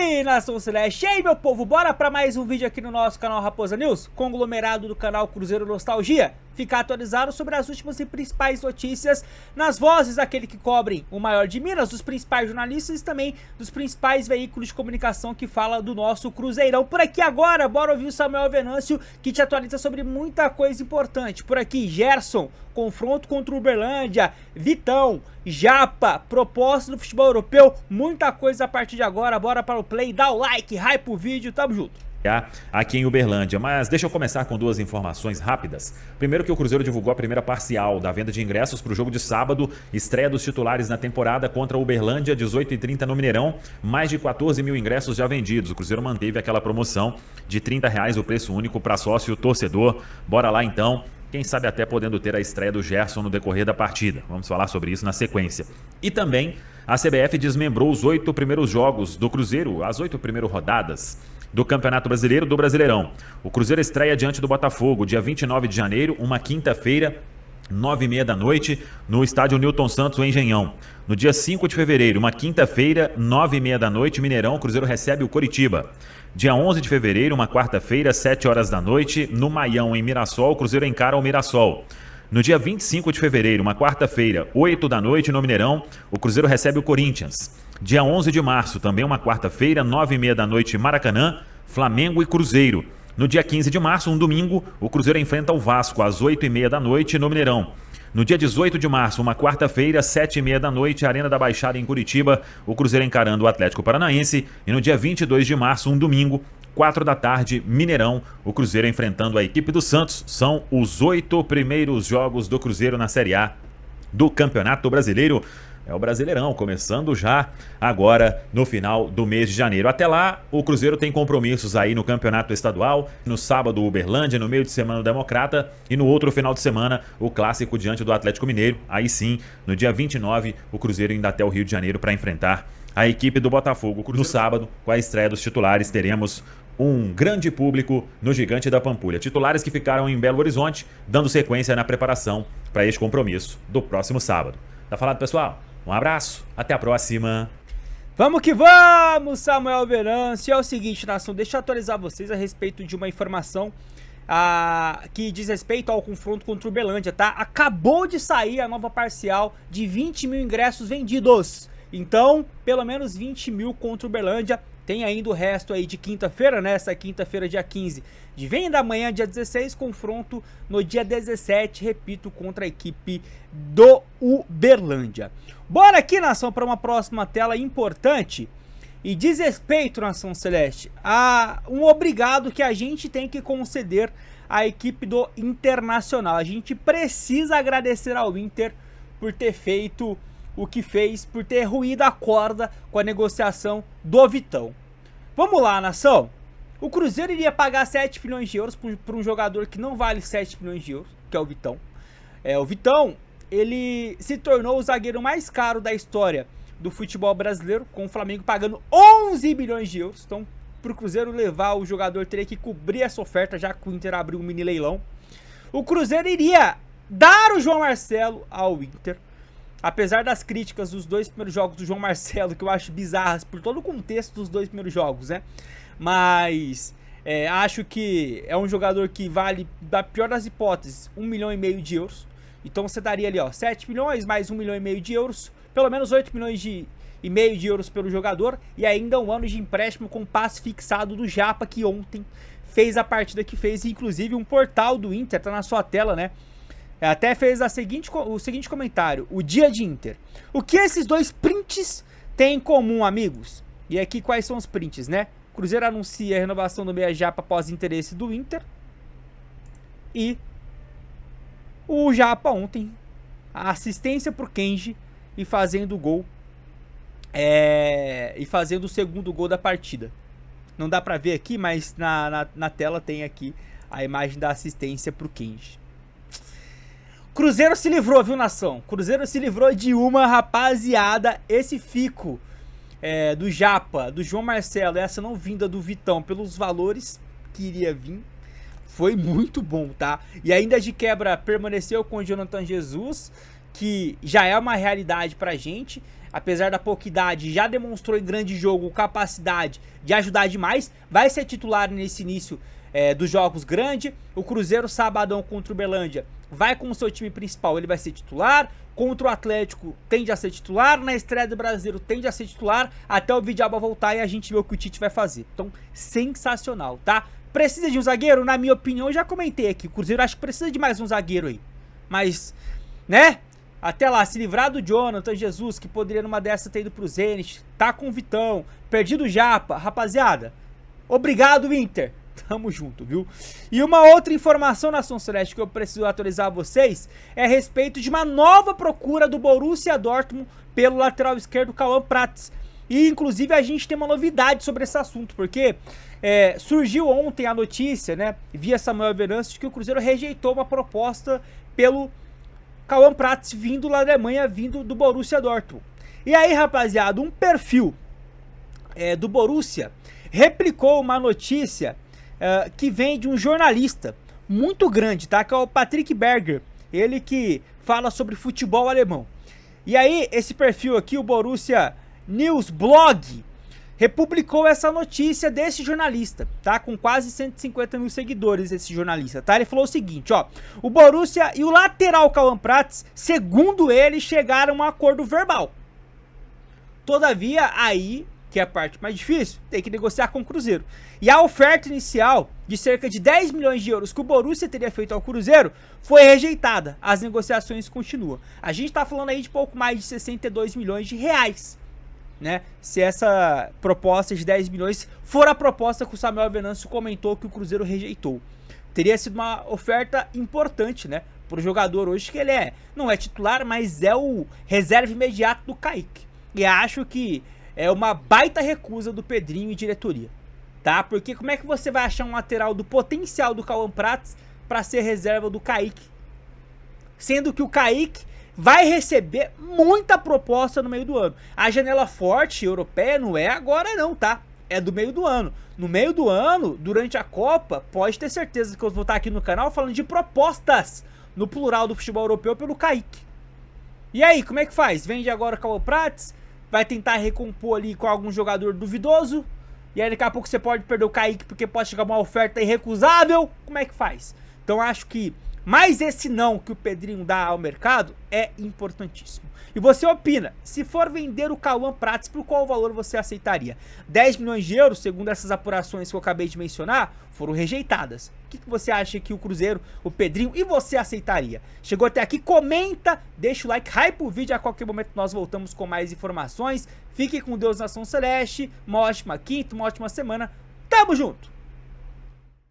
aí, Nação Celeste, e aí, meu povo, bora pra mais um vídeo aqui no nosso canal Raposa News, conglomerado do canal Cruzeiro Nostalgia. Ficar atualizado sobre as últimas e principais notícias nas vozes daquele que cobrem o maior de Minas, dos principais jornalistas e também dos principais veículos de comunicação que fala do nosso Cruzeirão. Por aqui agora, bora ouvir o Samuel Venâncio, que te atualiza sobre muita coisa importante. Por aqui, Gerson, confronto contra o Uberlândia, Vitão, Japa, proposta do futebol europeu, muita coisa a partir de agora. Bora para o play, dá o like, hype o vídeo, tamo junto. Aqui em Uberlândia, mas deixa eu começar com duas informações rápidas. Primeiro que o Cruzeiro divulgou a primeira parcial da venda de ingressos para o jogo de sábado, estreia dos titulares na temporada contra o Uberlândia, 18h30 no Mineirão, mais de 14 mil ingressos já vendidos. O Cruzeiro manteve aquela promoção de R$30 o preço único para sócio torcedor. Bora lá então, quem sabe até podendo ter a estreia do Gerson no decorrer da partida. Vamos falar sobre isso na sequência. E também a CBF desmembrou os 8 primeiros jogos do Cruzeiro, as 8 primeiras rodadas do Campeonato Brasileiro do Brasileirão. O Cruzeiro estreia diante do Botafogo, dia 29 de janeiro, uma quinta-feira, 9h30 da noite, no estádio Newton Santos, o Engenhão. No dia 5 de fevereiro, uma quinta-feira, 9h30 da noite, Mineirão, o Cruzeiro recebe o Coritiba. Dia 11 de fevereiro, uma quarta-feira, 7 horas da noite, no Maião, em Mirassol, o Cruzeiro encara o Mirassol. No dia 25 de fevereiro, uma quarta-feira, 8 da noite, no Mineirão, o Cruzeiro recebe o Corinthians. Dia 11 de março, também uma quarta-feira, 9h30 da noite, Maracanã, Flamengo e Cruzeiro. No dia 15 de março, um domingo, o Cruzeiro enfrenta o Vasco às 8h30 da noite no Mineirão. No dia 18 de março, uma quarta-feira, 7h30 da noite, Arena da Baixada em Curitiba, o Cruzeiro encarando o Atlético Paranaense. E no dia 22 de março, um domingo, 4 da tarde, Mineirão, o Cruzeiro enfrentando a equipe do Santos. São os 8 primeiros jogos do Cruzeiro na Série A do Campeonato Brasileiro. É o Brasileirão, começando já agora no final do mês de janeiro. Até lá, o Cruzeiro tem compromissos aí no Campeonato Estadual. No sábado, o Uberlândia, no meio de semana, o Democrata. E no outro final de semana, o Clássico diante do Atlético Mineiro. Aí sim, no dia 29, o Cruzeiro indo até o Rio de Janeiro para enfrentar a equipe do Botafogo. No sábado, com a estreia dos titulares, teremos um grande público no Gigante da Pampulha. Titulares que ficaram em Belo Horizonte, dando sequência na preparação para este compromisso do próximo sábado. Tá falado, pessoal? Um abraço, até a próxima. Vamos que vamos, Samuel Venâncio. É o seguinte, nação, deixa eu atualizar vocês a respeito de uma informação que diz respeito ao confronto contra o Uberlândia, tá? Acabou de sair a nova parcial de 20 mil ingressos vendidos. Então, pelo menos 20 mil contra o Uberlândia. Tem ainda o resto aí de quinta-feira, né? Essa quinta-feira, dia 15, de venda. Amanhã, dia 16, confronto no dia 17, repito, contra a equipe do Uberlândia. Bora aqui, nação, para uma próxima tela importante. E diz respeito, Nação Celeste, a um obrigado que a gente tem que conceder à equipe do Internacional. A gente precisa agradecer ao Inter por ter feito o que fez, por ter ruído a corda com a negociação do Vitão. Vamos lá, nação. O Cruzeiro iria pagar 7 milhões de euros por um jogador que não vale 7 milhões de euros, que é o Vitão. O Vitão, ele se tornou o zagueiro mais caro da história do futebol brasileiro, com o Flamengo pagando 11 milhões de euros. Então, para o Cruzeiro levar o jogador, teria que cobrir essa oferta, já que o Inter abriu um mini leilão. O Cruzeiro iria dar o João Marcelo ao Inter. Apesar das críticas dos 2 primeiros jogos do João Marcelo, que eu acho bizarras por todo o contexto dos 2 primeiros jogos, né? Mas acho que é um jogador que vale, da pior das hipóteses, 1,5 milhão de euros. Então você daria ali, ó, 7 milhões mais 1,5 milhão de euros, pelo menos 8,5 milhões de euros pelo jogador. E ainda um ano de empréstimo com passe fixado do Japa, que ontem fez a partida que fez. Inclusive um portal do Inter, tá na sua tela, né? Até fez o seguinte comentário: o dia de Inter. O que esses dois prints têm em comum, amigos? E aqui quais são os prints, né? Cruzeiro anuncia a renovação do meia Japa após interesse do Inter. E o Japa ontem, a assistência pro Kenji e fazendo o gol. E fazendo o segundo gol da partida. Não dá pra ver aqui, mas na tela tem aqui a imagem da assistência pro Kenji. Cruzeiro se livrou, viu, nação? Cruzeiro se livrou de uma, rapaziada. Esse fico do Japa, do João Marcelo, essa não vinda do Vitão pelos valores que iria vir, foi muito bom, tá? E ainda de quebra permaneceu com o Jonathan Jesus, que já é uma realidade pra gente. apesar da pouca idade, já demonstrou em grande jogo capacidade de ajudar demais. Vai ser titular nesse início dos jogos grande. O Cruzeiro sabadão contra o Uberlândia vai com o seu time principal, ele vai ser titular. Contra o Atlético tende a ser titular, na estreia do Brasileiro tende a ser titular, até o Vidiaba voltar e a gente ver o que o Tite vai fazer. Então, sensacional, tá? Precisa de um zagueiro? Na minha opinião, eu já comentei aqui, o Cruzeiro acho que precisa de mais um zagueiro aí. Mas, né? Até lá, se livrar do Jonathan Jesus, que poderia numa dessa ter ido pro Zenit, tá com o Vitão, perdido o Japa, rapaziada, obrigado, Inter. Tamo junto, viu? E uma outra informação, Nação Celeste, que eu preciso atualizar vocês é a respeito de uma nova procura do Borussia Dortmund pelo lateral esquerdo Cauã Prats. E inclusive a gente tem uma novidade sobre esse assunto, porque surgiu ontem a notícia, né, via Samuel Venâncio, de que o Cruzeiro rejeitou uma proposta pelo Cauã Prats vindo lá da Alemanha, vindo do Borussia Dortmund. E aí, rapaziada, um perfil do Borussia replicou uma notícia que vem de um jornalista muito grande, tá? Que é o Patrick Berger, ele que fala sobre futebol alemão. E aí, esse perfil aqui, o Borussia News Blog, republicou essa notícia desse jornalista, tá? Com quase 150 mil seguidores esse jornalista, tá? Ele falou o seguinte, ó: o Borussia e o lateral Cauã Prats, segundo ele, chegaram a um acordo verbal. Todavia, aí, que é a parte mais difícil, tem que negociar com o Cruzeiro. E a oferta inicial de cerca de 10 milhões de euros que o Borussia teria feito ao Cruzeiro foi rejeitada. As negociações continuam. A gente tá falando aí de pouco mais de 62 milhões de reais, né? Se essa proposta de 10 milhões for a proposta que o Samuel Venâncio comentou que o Cruzeiro rejeitou. Teria sido uma oferta importante, né? Pro jogador hoje, que ele não é titular, mas é o reserva imediato do Kaique. E acho que é uma baita recusa do Pedrinho e diretoria, tá? Porque como é que você vai achar um lateral do potencial do Cauã Prats para ser reserva do Kaique? Sendo que o Kaique vai receber muita proposta no meio do ano. A janela forte europeia não é agora não, tá? É do meio do ano. No meio do ano, durante a Copa, pode ter certeza que eu vou estar aqui no canal falando de propostas no plural do futebol europeu pelo Kaique. E aí, como é que faz? Vende agora o Cauã Prats? Vai tentar recompor ali com algum jogador duvidoso? E aí daqui a pouco você pode perder o Kaique porque pode chegar uma oferta irrecusável? Como é que faz? Então acho que mais esse não que o Pedrinho dá ao mercado é importantíssimo. E você opina, se for vender o Cauã Prats, por qual valor você aceitaria? 10 milhões de euros, segundo essas apurações que eu acabei de mencionar, foram rejeitadas. O que você acha que o Cruzeiro, o Pedrinho e você aceitaria? Chegou até aqui? Comenta, deixa o like, hype o vídeo. A qualquer momento nós voltamos com mais informações. Fique com Deus, Nação Celeste. Uma ótima quinta, uma ótima semana. Tamo junto!